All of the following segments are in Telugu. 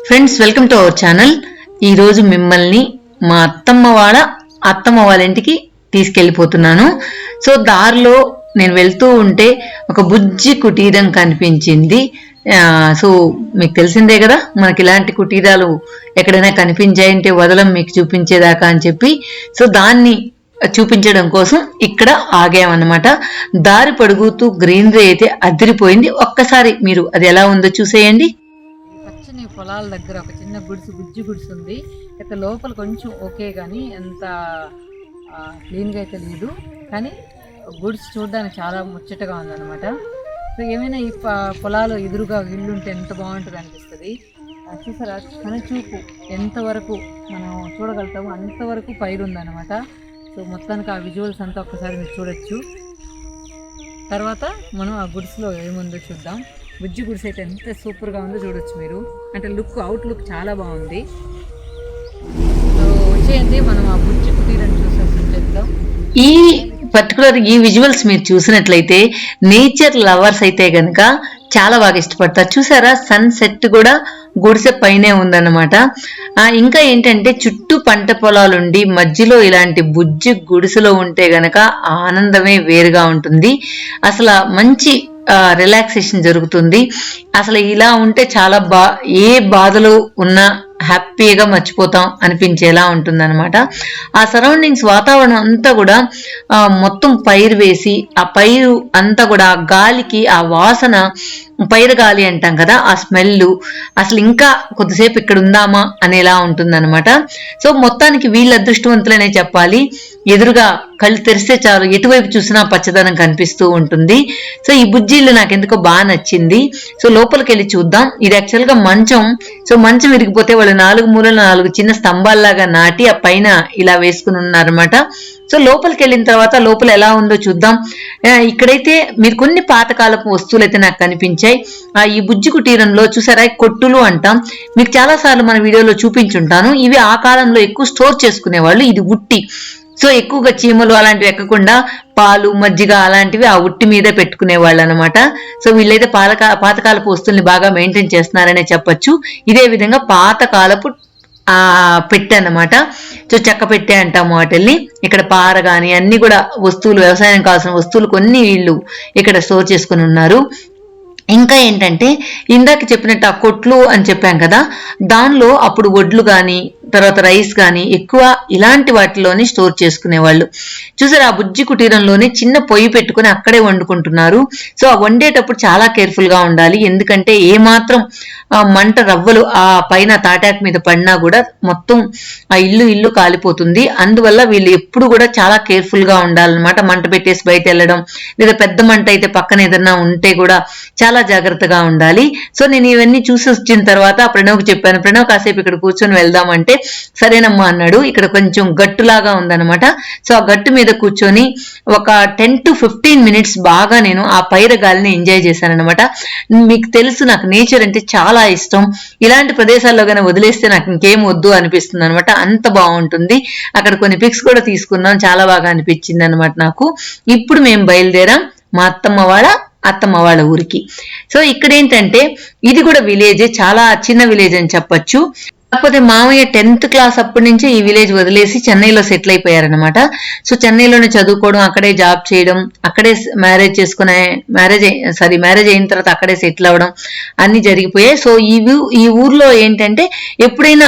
Friends, welcome to our channel. ఈరోజు మిమ్మల్ని మా అత్తమ్మ వాళ్ళ ఇంటికి తీసుకెళ్ళిపోతున్నాను. సో దారిలో నేను వెళ్తూ ఉంటే ఒక బుజ్జి కుటీరం కనిపించింది. సో మీకు తెలిసిందే కదా, మనకి ఇలాంటి కుటీరాలు ఎక్కడైనా కనిపించాయంటే వదలం మీకు చూపించేదాకా అని చెప్పి, సో దాన్ని చూపించడం కోసం ఇక్కడ ఆగామన్నమాట. దారి పడుగుతూ గ్రీనరీ అయితే అదిరిపోయింది. ఒక్కసారి మీరు అది ఎలా ఉందో చూసేయండి. పచ్చని పొలాల దగ్గర ఒక చిన్న బుజ్జి గుడిసు ఉంది. అయితే లోపల కొంచెం ఓకే కానీ ఎంత క్లీన్గా అయితే లేదు, కానీ గుడిసు చూడడానికి చాలా ముచ్చటగా ఉందన్నమాట. సో ఏమైనా ఈ పొలాలు ఎదురుగా ఇల్లు ఉంటే ఎంత బాగుంటుంది అనిపిస్తుంది. చూసారా, కనుచూపు ఎంతవరకు మనం చూడగలుగుతామో అంతవరకు పైరు ఉందన్నమాట. సో మొత్తానికి ఆ విజువల్స్ అంతా ఒక్కసారి మీరు చూడొచ్చు. తర్వాత మనం ఆ గుడిసులో ఏముందో చూద్దాం. బుజ్జి గుడిసె అయితే ఎంత సూపర్గా ఉందో చూడొచ్చు మీరు. అంటే అవుట్ లుక్ చాలా బాగుంది. సో వచ్చేయండి, మనం ఆ బుజ్జి కుటీరని చూసేద్దాం. ఈ విజువల్స్ మీరు చూసినట్లయితే నేచర్ లవర్స్ అయితే గనక చాలా బాగా ఇష్టపడతారు. చూసారా, సన్ సెట్ కూడా గుడిసె పైనే ఉందన్నమాట. ఇంకా ఏంటంటే చుట్టూ పంట పొలాలుండి మధ్యలో ఇలాంటి బుజ్జి గుడిసెలో ఉంటే గనక ఆనందమే వేరుగా ఉంటుంది. అసలు మంచి రిలాక్సేషన్ జరుగుతుంది. అసలు ఇలా ఉంటే చాలా ఏ బాధలు ఉన్నా హ్యాపీగా మర్చిపోతాం అనిపించేలా ఉంటుందన్నమాట. ఆ సరౌండింగ్స్ వాతావరణం అంతా కూడా మొత్తం పైరు వేసి, ఆ పైరు అంతా కూడా గాలికి ఆ వాసన, పైరు గాలి అంటాం కదా, ఆ స్మెల్ అసలు ఇంకా కొద్దిసేపు ఇక్కడ ఉందామా అనేలా ఉంటుందన్నమాట. సో మొత్తానికి వీళ్ళ అదృష్టవంతులనే చెప్పాలి. ఎదురుగా కళ్ళు తెరిస్తే చాలు ఎటువైపు చూసినా పచ్చదనం కనిపిస్తూ ఉంటుంది. సో ఈ బుజ్జిళ్ళు నాకు ఎందుకో బాగా నచ్చింది. సో లోపలికి వెళ్ళి చూద్దాం. ఇది యాక్చువల్గా మంచం. సో మంచం విరిగిపోతే వాళ్ళు 4 మూలలు 4 చిన్న స్తంభాల్లాగా నాటి ఆ పైన ఇలా వేసుకుని ఉన్నారన్నమాట. సో లోపలికి వెళ్ళిన తర్వాత లోపల ఎలా ఉందో చూద్దాం. ఇక్కడైతే మీరు కొన్ని పాతకాలపు వస్తువులు అయితే నాకు కనిపించాయి. ఈ బుజ్జి కుటీరంలో చూసారా, కొట్టులు అంటాం, మీకు చాలా సార్లు మన వీడియోలో చూపించుంటాను. ఇవి ఆ కాలంలో ఎక్కువ స్టోర్ చేసుకునేవాళ్ళు. ఇది ఉట్టి. సో ఎక్కువగా చీమలు అలాంటివి ఎక్కకుండా పాలు, మజ్జిగ అలాంటివి ఆ ఉట్టి మీదే పెట్టుకునేవాళ్ళు అనమాట. సో వీళ్ళైతే పాతకాలపు వస్తువుల్ని బాగా మెయింటైన్ చేస్తున్నారనే చెప్పొచ్చు. ఇదే విధంగా పాతకాలపు పెట్టె అన్నమాట. సో చెక్క పెట్టె అంటాము వాటిల్ని. ఇక్కడ పార గాని అన్ని కూడా వస్తువులు, వ్యవసాయం కావాల్సిన వస్తువులు కొన్ని వీళ్ళు ఇక్కడ స్టోర్ చేసుకుని ఉన్నారు. ఇంకా ఏంటంటే ఇందాక చెప్పినట్టు ఆ కొట్లు అని చెప్పాం కదా, దానిలో అప్పుడు వడ్లు కానీ తర్వాత రైస్ కానీ ఎక్కువ ఇలాంటి వాటిలోనే స్టోర్ చేసుకునేవాళ్ళు. చూసారు, ఆ బుజ్జి కుటీరంలోనే చిన్న పొయ్యి పెట్టుకుని అక్కడే వండుకుంటున్నారు. సో ఆ వండేటప్పుడు చాలా కేర్ఫుల్ గా ఉండాలి. ఎందుకంటే ఏమాత్రం మంట రవ్వలు ఆ పైన తాటాకు మీద పడినా కూడా మొత్తం ఆ ఇల్లు కాలిపోతుంది. అందువల్ల వీళ్ళు ఎప్పుడు కూడా చాలా కేర్ఫుల్ గా ఉండాలన్నమాట. మంట పెట్టేసి బయట వెళ్ళడం, లేదా పెద్ద మంట అయితే పక్కన ఏదన్నా ఉంటే కూడా చాలా జాగ్రత్తగా ఉండాలి. సో నేను ఇవన్నీ చూసి వచ్చిన తర్వాత ప్రణవ్కి చెప్పాను, ప్రణవ్ కాసేపు ఇక్కడ కూర్చొని వెళ్దామంటే సరేనమ్మా అన్నాడు. ఇక్కడ కొంచెం గట్టులాగా ఉందన్నమాట. సో ఆ గట్టు మీద కూర్చొని ఒక 10 to 15 minutes బాగా నేను ఆ పైర గాలిని ఎంజాయ్ చేశాను అనమాట. మీకు తెలుసు, నాకు నేచర్ అంటే చాలా ఇష్టం. ఇలాంటి ప్రదేశాల్లో కానీ వదిలేస్తే నాకు ఇంకేం వద్దు అనిపిస్తుంది అనమాట. అంత బాగుంటుంది. అక్కడ కొన్ని పిక్స్ కూడా తీసుకున్నాం, చాలా బాగా అనిపించింది అనమాట నాకు. ఇప్పుడు మేము బయలుదేరాం మా అత్తమ్మ వాళ్ళ ఊరికి. సో ఇక్కడ ఏంటంటే ఇది కూడా విలేజ్, చాలా చిన్న విలేజ్ అని చెప్పొచ్చు. కాకపోతే మామయ్య 10th క్లాస్ అప్పటి నుంచే ఈ విలేజ్ వదిలేసి చెన్నైలో సెటిల్ అయిపోయారనమాట. సో చెన్నైలోనే చదువుకోవడం, అక్కడే జాబ్ చేయడం, అక్కడే మ్యారేజ్ అయిన తర్వాత అక్కడే సెటిల్ అవ్వడం అన్ని జరిగిపోయాయి. సో ఈ ఊర్లో ఏంటంటే ఎప్పుడైనా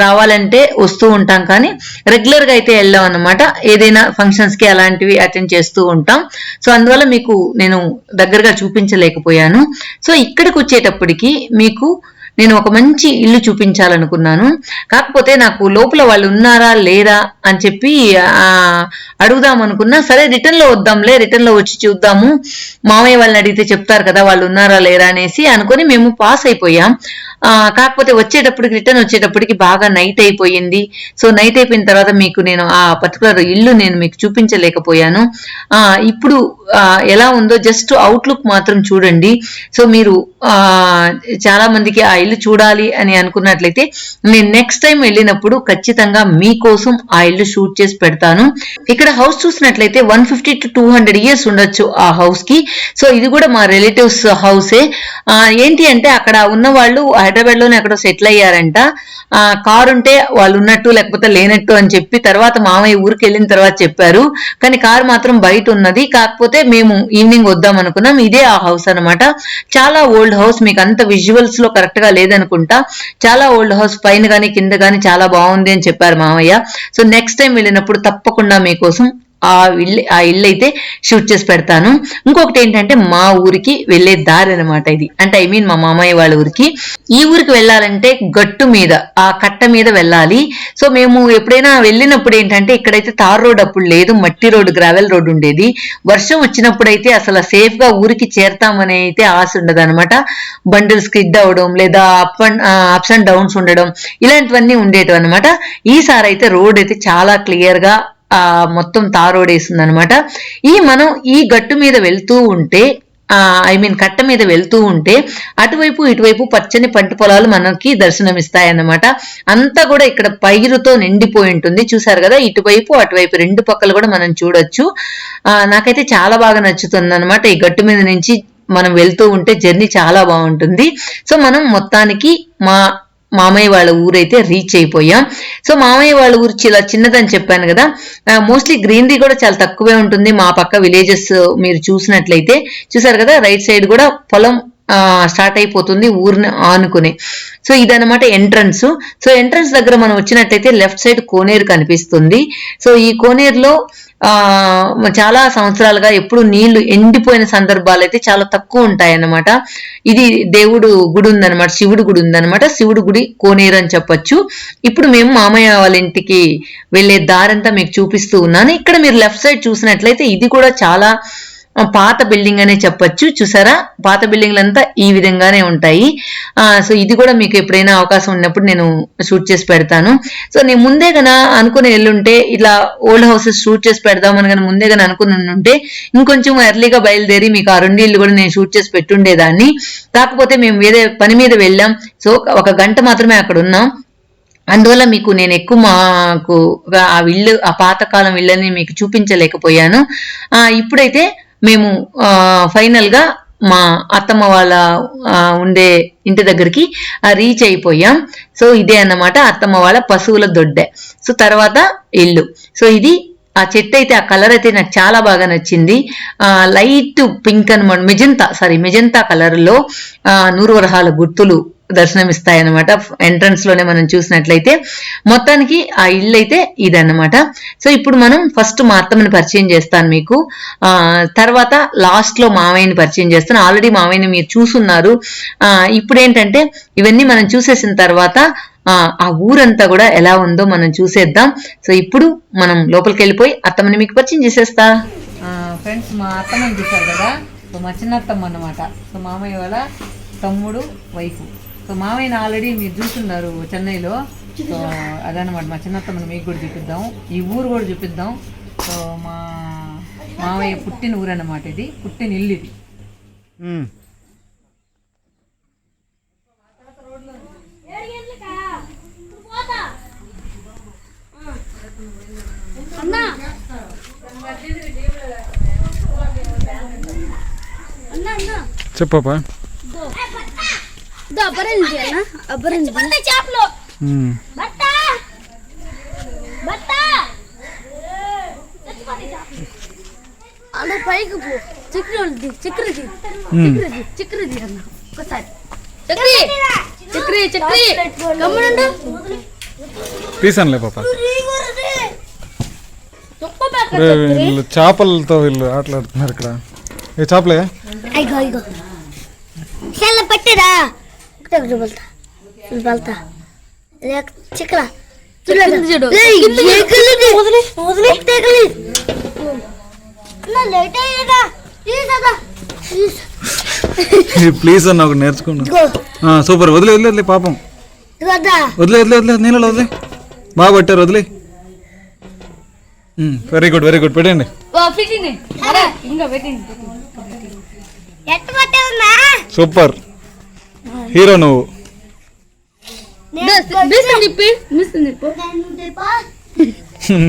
రావాలంటే వస్తూ ఉంటాం, కానీ రెగ్యులర్ గా అయితే వెళ్ళాం అనమాట. ఏదైనా ఫంక్షన్స్ కి అలాంటివి అటెండ్ చేస్తూ ఉంటాం. సో అందువల్ల మీకు నేను దగ్గరగా చూపించలేకపోయాను. సో ఇక్కడికి వచ్చేటప్పటికి మీకు నేను ఒక మంచి ఇల్లు చూపించాలనుకున్నాను. కాకపోతే నాకు లోపల వాళ్ళు ఉన్నారా లేరా అని చెప్పి అడుగుదాం అనుకున్నా. సరే రిటర్న్ లో వద్దాంలే, రిటర్న్ లో వచ్చి చూద్దాము, మామయ్య వాళ్ళని అడిగితే చెప్తారు కదా వాళ్ళు ఉన్నారా లేరా అనేసి అనుకుని మేము పాస్ అయిపోయాం. కాకపోతే రిటర్న్ వచ్చేటప్పటికి బాగా నైట్ అయిపోయింది. సో నైట్ అయిపోయిన తర్వాత మీకు నేను ఆ పర్టికులర్ ఇల్లు నేను మీకు చూపించలేకపోయాను. ఇప్పుడు ఎలా ఉందో జస్ట్ అవుట్లుక్ మాత్రం చూడండి. సో మీరు చాలా మందికి ఆ ఇల్లు చూడాలి అని అనుకున్నట్లయితే నేను నెక్స్ట్ టైం వెళ్ళినప్పుడు ఖచ్చితంగా మీకోసం ఆ ఇల్లు షూట్ చేసి పెడతాను. ఇక్కడ హౌస్ చూసినట్లయితే 150 to 200 years ఉండొచ్చు ఆ హౌస్ కి. సో ఇది కూడా మా రిలేటివ్స్ హౌసే. ఏంటి అంటే అక్కడ ఉన్న వాళ్ళు హైదరాబాద్ లోనే అక్కడ సెటిల్ అయ్యారంట. కారు ఉంటే వాళ్ళు ఉన్నట్టు లేకపోతే లేనట్టు అని చెప్పి తర్వాత మామయ్య ఊరికి వెళ్ళిన తర్వాత చెప్పారు. కానీ కారు మాత్రం బయట ఉన్నది. కాకపోతే మేము ఈవినింగ్ వద్దాం అనుకున్నాం. ఇదే ఆ హౌస్ అన్నమాట. చాలా ఓల్డ్ హౌస్, మీకు అంత విజువల్స్ లో కరెక్ట్ గా లేదనుకుంటా. చాలా ఓల్డ్ హౌస్, పైన గానీ కింద గానీ చాలా బాగుంది అని చెప్పారు మామయ్య. సో నెక్స్ట్ టైం వెళ్ళినప్పుడు తప్పకుండా మీకోసం ఆ ఇల్లు అయితే షూట్ చేసి పెడతాను. ఇంకొకటి ఏంటంటే మా ఊరికి వెళ్లే దారి అనమాట ఇది. అంటే ఐ మీన్ మా మామయ్య వాళ్ళ ఊరికి. ఈ ఊరికి వెళ్ళాలంటే గట్టు మీద, ఆ కట్ట మీద వెళ్ళాలి. సో మేము ఎప్పుడైనా వెళ్ళినప్పుడు ఏంటంటే ఇక్కడైతే తార్ రోడ్ అప్పుడు లేదు, మట్టి రోడ్డు, గ్రావెల్ రోడ్ ఉండేది. వర్షం వచ్చినప్పుడైతే అసలు సేఫ్ గా ఊరికి చేరతామని అయితే ఆశ ఉండదు అనమాట. బండిల్ స్కిడ్ అవడం లేదా అప్స్ అండ్ డౌన్స్ ఉండడం ఇలాంటివన్నీ ఉండేటివి అనమాట. ఈసారి అయితే రోడ్ అయితే చాలా క్లియర్ గా మొత్తం తార్ రోడ్ వేసింది అనమాట. మనం ఈ గట్టు మీద వెళ్తూ ఉంటే ఐ మీన్ కట్ట మీద వెళ్తూ ఉంటే అటువైపు ఇటువైపు పచ్చని పంట పొలాలు మనకి దర్శనమిస్తాయన్నమాట. అంతా కూడా ఇక్కడ పైరుతో నిండిపోయి ఉంటుంది. చూసారు కదా, ఇటువైపు అటువైపు రెండు పక్కలు కూడా మనం చూడొచ్చు. నాకైతే చాలా బాగా నచ్చుతుంది అనమాట. ఈ గట్టు మీద నుంచి మనం వెళ్తూ ఉంటే జర్నీ చాలా బాగుంటుంది. సో మనం మొత్తానికి మామయ్య వాళ్ళ ఊరైతే రీచ్ అయిపోయాం. సో మామయ్య వాళ్ళ ఊరు ఇలా చిన్నదని చెప్పాను కదా, మోస్ట్లీ గ్రీనరీ కూడా చాలా తక్కువే ఉంటుంది. మా పక్క విలేజెస్ మీరు చూసినట్లయితే చూసారు కదా, రైట్ సైడ్ కూడా పొలం స్టార్ట్ అయిపోతుంది ఊరిని ఆనుకుని. సో ఇదనమాట ఎంట్రన్స్. సో ఎంట్రన్స్ దగ్గర మనం వచ్చినట్లయితే లెఫ్ట్ సైడ్ కోనేరు కనిపిస్తుంది. సో ఈ కోనేరులో చాలా సంవత్సరాలుగా ఎప్పుడు నీళ్లు ఎండిపోయిన సందర్భాలు అయితే చాలా తక్కువ ఉంటాయి అన్నమాట. ఇది దేవుడు గుడి ఉందన్నమాట, శివుడు గుడి ఉందన్నమాట. శివుడు గుడి కోనేరు అని చెప్పొచ్చు. ఇప్పుడు మేము మామయ్య వాళ్ళ ఇంటికి వెళ్లే దారంతా మీకు చూపిస్తూ ఉన్నాను. ఇక్కడ మీరు లెఫ్ట్ సైడ్ చూసినట్లయితే ఇది కూడా చాలా పాత బిల్డింగ్ అనే చెప్పొచ్చు. చూసారా, పాత బిల్డింగ్లంతా ఈ విధంగానే ఉంటాయి. సో ఇది కూడా మీకు ఎప్పుడైనా అవకాశం ఉన్నప్పుడు నేను షూట్ చేసి పెడతాను. సో నేను ముందే గనా అనుకుని వెళ్ళుంటే ఇట్లా ఓల్డ్ హౌసెస్ షూట్ చేసి పెడదామని కానీ ముందే గనా అనుకుని ఉంటే ఇంకొంచెం ఎర్లీగా బయలుదేరి మీకు ఆ రెండిళ్ళు కూడా నేను షూట్ చేసి పెట్టుండేదాన్ని. కాకపోతే మేము వేరే పని మీద వెళ్ళాం. సో 1 గంట మాత్రమే అక్కడ ఉన్నాం. అందువల్ల మీకు నేను ఎక్కువ మాకు ఆ ఇల్లు, ఆ పాతకాలం ఇళ్ళని మీకు చూపించలేకపోయాను. ఇప్పుడైతే మేము ఫైనల్ గా మా అత్తమ్మ వాళ్ళ ఉండే ఇంటి దగ్గరికి రీచ్ అయిపోయాం. సో ఇదే అన్నమాట అత్తమ్మ వాళ్ళ పశువుల దొడ్డె. సో తర్వాత ఇల్లు. సో ఇది ఆ చెట్టు అయితే, ఆ కలర్ అయితే నాకు చాలా బాగా నచ్చింది. లైట్ పింక్ అనమాట, మెజంతా కలర్ లో 100 వరహాల గుర్తులు దర్శనమిస్తాయన్నమాట. ఎంట్రన్స్ లోనే మనం చూసినట్లయితే మొత్తానికి ఆ ఇల్లు అయితే ఇదన్నమాట. సో ఇప్పుడు మనం ఫస్ట్ మా అత్తమ్మని పరిచయం చేస్తాను మీకు, తర్వాత లాస్ట్ లో మామయ్యని పరిచయం చేస్తాను. ఆల్రెడీ మామయ్యని మీరు చూసున్నారు. ఇప్పుడు ఏంటంటే ఇవన్నీ మనం చూసేసిన తర్వాత ఆ ఊరంతా కూడా ఎలా ఉందో మనం చూసేద్దాం. సో ఇప్పుడు మనం లోపలికి వెళ్ళిపోయి అత్తమ్మని మీకు పరిచయం చేసేస్తా. ఫ్రెండ్స్, మా అత్తమ్మని చూసారు కదా, సో మా చిన్నత్తమ్మ అన్నమాట. సో మామయ్య వాళ్ళ తమ్ముడు వైఫ్. సో మామయ్యని ఆల్రెడీ మీరు చూస్తున్నారు చెన్నైలో. సో అదనమాట మా చిన్నత్తమ్మని మీకు కూడా చూపిద్దాం, ఈ ఊరు కూడా చూపిద్దాం. సో మా మామయ్య పుట్టిన ఊరు అన్నమాట, ఇది పుట్టిన ఇల్లు ఇది. చెప్పప్పా. పైకి పో, చక్రి అన్న ఒకసారి చక్రి గమ్మునుండు. తీసానులే పాప. వీళ్ళు చేపలతో వీళ్ళు ఆటలాడుతున్నారు ఇక్కడ. ఏ చేపలే పట్టిరా బల్తా చిక్కరా ప్లీజ్ అన్న ఒకటి నేర్చుకున్నా. సూపర్. వదిలే పాపం, వదిలే నీళ్ళలో వదిలే. బాగా పట్టారు, వదిలే. వెరీ గుడ్ పెట్టండి. సూపర్ హీరో నువ్వు.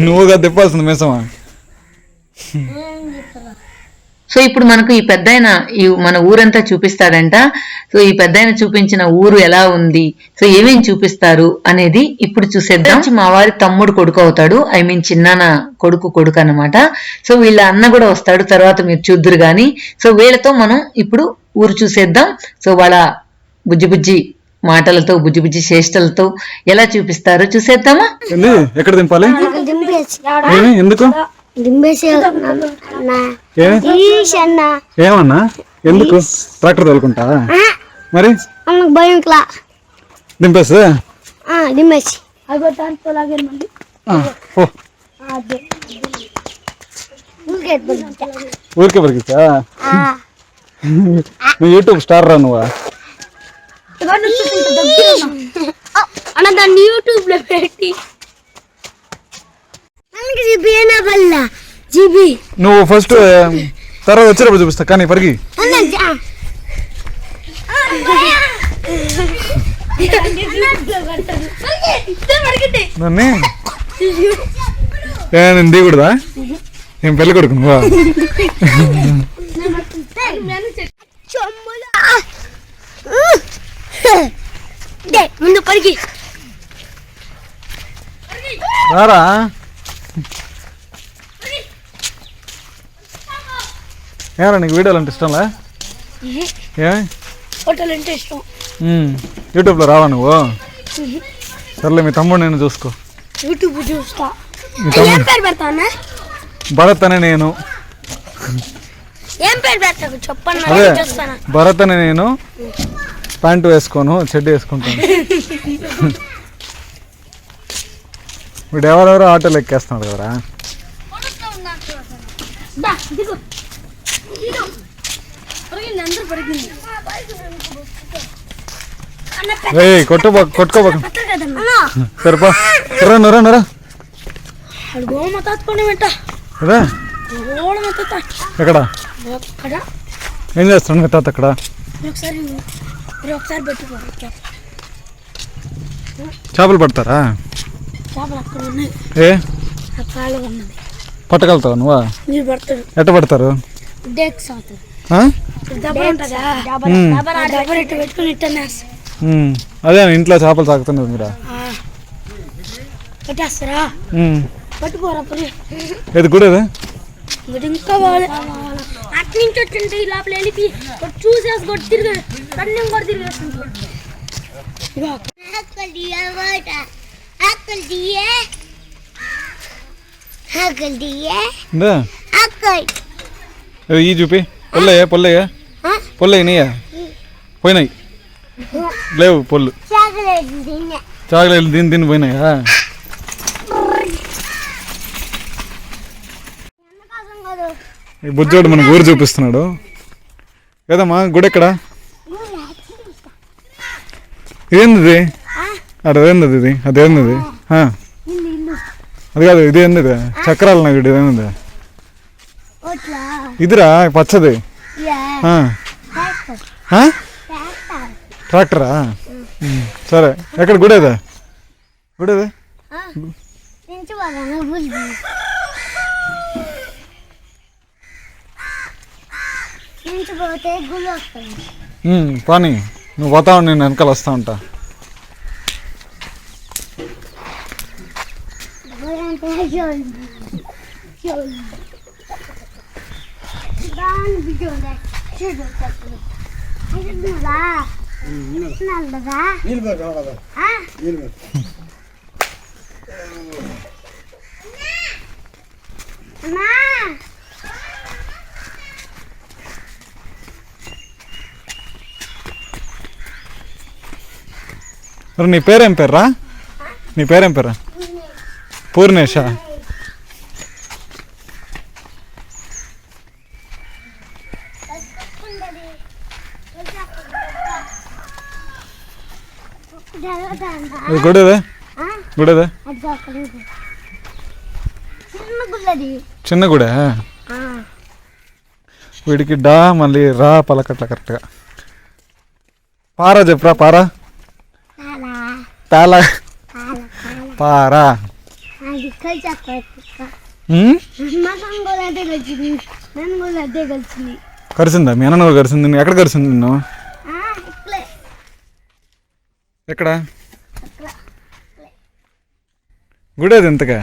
నువ్వుగా తిప్పాల్సింది మీసమా. సో ఇప్పుడు మనకు ఈ పెద్దాయన ఈ మన ఊరంతా చూపిస్తాడంట. సో ఈ పెద్దాయన చూపించిన ఊరు ఎలా ఉంది, సో ఏమేమి చూపిస్తారు అనేది ఇప్పుడు చూసేద్దాం. మా వారి తమ్ముడు కొడుకు అవుతాడు, ఐ మీన్ చిన్నాన్న కొడుకు అన్నమాట. సో వీళ్ళ అన్న కూడా వస్తాడు, తర్వాత మీరు చూద్దురు గాని. సో వీళ్ళతో మనం ఇప్పుడు ఊరు చూసేద్దాం. సో వాళ్ళ బుజ్జి మాటలతో బుజ్జి చేష్టలతో ఎలా చూపిస్తారో చూసేద్దామా. ఎక్కడ దింపాలి, ఎందుకు ఏమన్నా, ఎందుకు ట్రాక్టర్ తోలుకుంటా మరి భయంలా దింపేస్తా దింపేసి ఊరికే పరిగిస్తా. నువ్వు యూట్యూబ్ స్టార్ రా నువ్వా. అన్న దాన్ని యూట్యూబ్ లో పెట్టి నువ్వు ఫస్ట్ తర్వాత వచ్చేటప్పుడు చూపిస్తా, కానీ పరిగి నన్ను నేను దిగుడుదా, ఏం పెళ్ళి కొడుకు నువ్వా. ముందు పరిగి రారా. ఏమరా నీకు వీడియోలు అంటే ఇష్టంలా, ఏ హోటల్ అంటే ఇష్టం. యూట్యూబ్లో రావా నువ్వు. సర్లే మీ తమ్ముడు నేను చూసుకో. యూట్యూబ్ చూస్తా. మీ తమ్ముడు ఏం పేరు పెడతావు? భరత్ అనే నేను. ఏం పేరు పెడతావు చెప్పండి, అదే చూస్తాను. భరత్ అనే నేను ప్యాంటు వేసుకోను, చెడ్డీ వేసుకుంటాను. వీడు ఎవరెవరో ఆటోలు ఎక్కేస్తున్నాడు కదరా. కొట్టుకోబోక సరిపా నరా నరా ఎక్కడ ఏం చేస్తాను మీ తాత అక్కడ. చేపలు పడతారా, ఏ పట్టగలుగుతావా నువ్వా, ఎట్ట పడతారు. అదే ఇంట్లో చేపలు తాకుతున్నది మీరు. ఏది కూడా ఇంకా అటు నుంచి వచ్చింటే ఈ లోపల వెళ్ళి చూసేసి కొట్టి తిరిగి రన్నింగ్ కూడా తిరిగేస్తుంది. ఈ చూపి పొల్లయ్య నీయా పోయినాయి లేవు పొల్లు చాక్లెట్లు దీని పోయినాయా. ఈ బుజ్జోడు మనకు ఊరు చూపిస్తున్నాడు కదమ్మా. గుడి ఎక్కడ, ఇదేంది అదేంది ఇది, అదేంది అది కాదు, ఇదేంది చక్రాల నగడు, ఇదేంది ఇదిరా పచ్చది ట్రాక్టరా. సరే ఎక్కడ గుడేదా, గుడేదా పానీ నువ్వు పోతావు, నేను వెనకాల వస్తా ఉంటా. నీ పేరేం పేర్రా, నీ పేరేం పేరా. పూర్ణేష. గుడేదే గుడేదే చిన్న గుడే. వీడికి డా మళ్ళీ రా పలకట్ల కరెక్ట్గా. పారా చెప్పురా, పారా పాల పారా అది కలిసి అదే కలిసింది నన్ను కూడా అదే కలిసింది. కరిసిందా మీ అన్న కరిసింది? ఎక్కడ కరిసింది నిన్ను? ఎక్కడ గుడి అది ఎంతగా?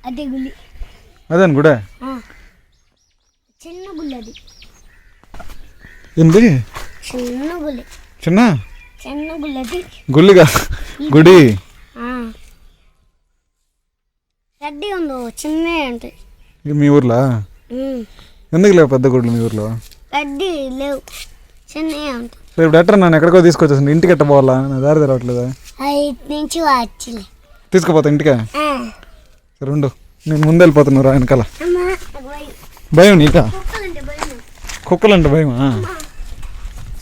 అదే గులి అదేను గుడే చిన్న గులి అది ఏంది చిన్న గులి చిన్న చిన్న గులి అది గుళ్ళిగా గుడి రెడ్డి ఉందో చిన్నవి ఉంటాయి. ఇది మీ ఊర్లో ఎందుకు లేవు పెద్ద గుడ్లు మీ ఊర్లో? రెడ్డి లేవు చిన్నవి ఉంటాయి. ఇప్పుడు ఎట్లా నన్ను ఎక్కడికో తీసుకొచ్చేసింది, ఇంటికి ఎట్ట పోవాలా? నా దారి తెరవట్లేదా? నుంచి వచ్చలే తీసుకుపోతా ఇంటికా? సరే ఉండు, నేను ముందు వెళ్ళిపోతున్నా రా వెనకాల. భయం నీకా? కుక్కలంటే భయమా?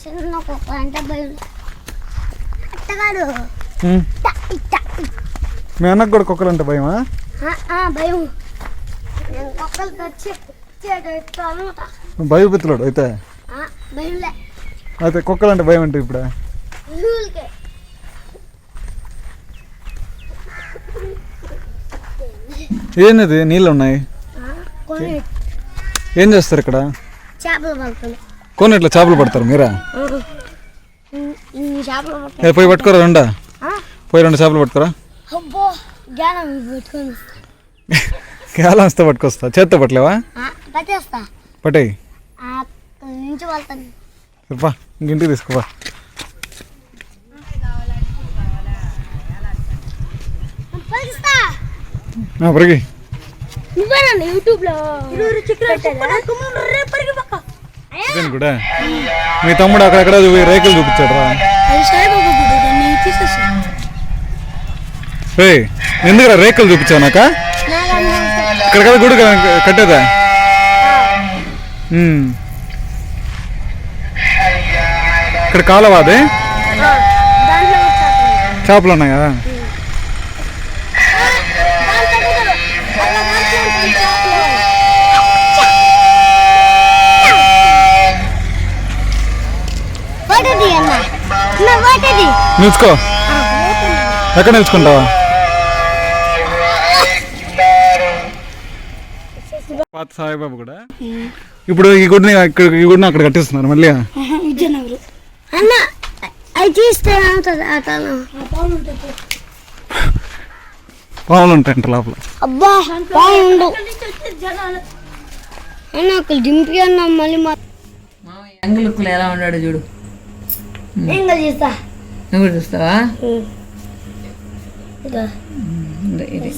చిన్న కుక్క అంటే భయం. అట్టగాడు మీ అన్నకు కూడా కుక్కలంటే భయమా? భయం. నేను కుక్కలు తెచ్చి భయపెత్తులాడు అయితే. భయంలే అయితే కుక్కలంటే భయం అంటే ఇప్పుడు ఏంది నీళ్ళు ఉన్నాయి? ఏం చేస్తారు ఇక్కడ? చేపలు పడుతుంది. కొన్ని ఇట్లా చేపలు పడతారు మీరా? చేపలు పోయి పట్టుకోరా, రెండా పోయి 2 చేపలు పట్టుకోరా. అబ్బో జ్ఞానం పెట్టుకొని కేలం వస్తే పట్టుకొస్తా, చేత్తో పట్టలేవా? పట్టేస్తా. పట్టేయి నుంచి వెళ్తాను. పా ఇంటికి తీసుకోపా. పరిగి నువ్వేనండి యూట్యూబ్లో కూడా మీ తమ్ముడు అక్కడక్కడ రేకులు చూపించాడు రా. ఎందుకురా రేకులు చూపించావు నాక? ఇక్కడ కదా గుడి కట్టేదా? ఇక్కడ కాలవా అదే? చేపలు ఉన్నాయా? నిలుచుకో. ఎక్కడ నిలుచుకుంటావా? పాత సాయిబాబు కూడా ఇప్పుడు ఈ గుడిని అక్కడ కట్టిస్తున్నారు మళ్ళీ. అన్న అది తీస్తే పాములు ఉంటాయంట లోపల. అబ్బా పాముండు అన్న ఒకళ్ళు దింపి అన్న మళ్ళీ యంగ్ లుక్లో ఎలా ఉన్నాడు చూడు. ఇంకా చూస్తా. నువ్వు కూడా చూస్తావా? ఇది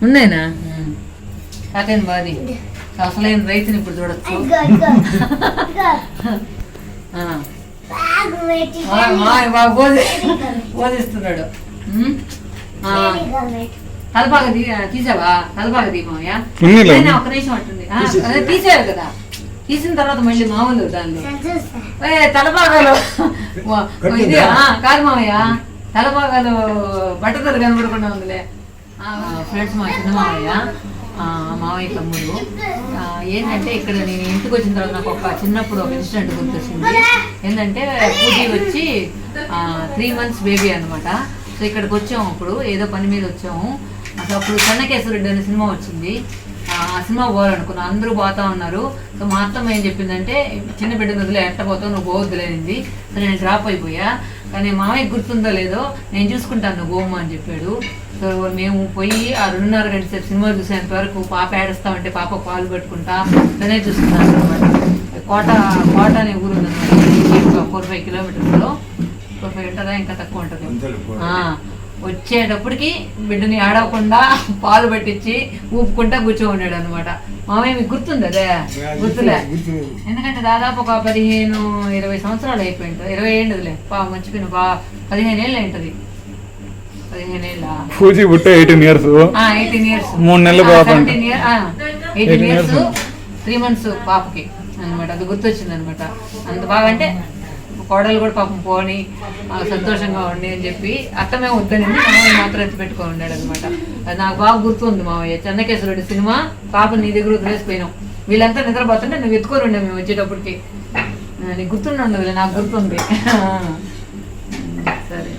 ఉన్నాయినా కాకేం బాది అసలైన రైతుని ఇప్పుడు చూడొచ్చు. బోధిస్తున్నాడు. తలపాగ తీసావా? తలపాగ దీపమయ్యా ఒక నిమిషం అంటుంది. తీసేయాలి కదా, తీసిన తర్వాత మళ్ళీ మామూలు దానిలో తలపాగాలు ఇది కాదు మామయ్య, తలపాగాలు బట్టతలు కనబడకుండా ఉందిలే. ఫ్రెండ్స్ మా చిన్న మామయ్య తమ్ముడు ఏంటంటే ఇక్కడ నేను ఇంటికి వచ్చిన తర్వాత నాకు చిన్నప్పుడు ఒక ఇన్సిడెంట్ గుర్తొచ్చింది. ఏంటంటే పూజీ వచ్చి 3 months బేబీ అనమాట. సో ఇక్కడికి వచ్చాము, అప్పుడు ఏదో పని మీద వచ్చాము. అసలు అప్పుడు చెన్నకేశ్వరరెడ్డి అనే సినిమా వచ్చింది. ఆ సినిమా పోవాలనుకున్నా, అందరూ పోతా ఉన్నారు. సో మా అత్తమ్మ ఏం చెప్పిందంటే చిన్న బిడ్డ వదిలే ఎట్ట పోతావు, నువ్వు పోవద్దులేనింది. సో నేను డ్రాప్ అయిపోయా. కానీ మామయ్య గుర్తుందో లేదో నేను చూసుకుంటాను, నువ్వు పోమ్మా అని చెప్పాడు. సో మేము పోయి ఆ 2.5 గంటల సేపు సినిమా చూసేంత వరకు పాప ఏడుస్తామంటే పాప పాలు పట్టుకుంటా తనే చూస్తున్నాను అనమాట. కోట అనే ఊరు ఉందన్నమాట, 4-5 kilometers. 4-5 ఉంటుందా, ఇంకా తక్కువ ఉంటుంది. వచ్చేటప్పటికి బిడ్డని ఆడవకుండా పాలు పట్టించి ఊపుకుంటా కూర్చోన్నాడు అనమాట. మామయ్య మీకు గుర్తుంది అదే? గుర్తులే, ఎందుకంటే దాదాపు ఒక 15-20 సంవత్సరాలు అయిపోయింది. 20 ఏళ్ళులే మంచిపోయిన 15 ఏళ్ళు అయింటది. 15 ఏళ్ళ 18 years 3 నెలలు 18 years 3 months పాపకి అనమాట. అది గుర్తొచ్చింది అనమాట. అంత బాగా అంటే కోడలు కూడా పాపం పోని సంతోషంగా ఉండి అని చెప్పి అత్తమే వద్దని మామయ్య మాత్రం ఎత్తి పెట్టుకొని ఉన్నాడు అనమాట. అది నాకు బాగా గుర్తుంది మామయ్య. చెన్నకేశ్వరుడు సినిమా పాప నీ దగ్గర వదిలేసిపోయినాం, వీళ్ళంతా నిద్రపోతుంటే నువ్వు ఎత్తుకొని ఉండే మేము వచ్చేటప్పటికి. నీకు గుర్తుండే ఉండదులే, నాకు గుర్తుంది. సరే.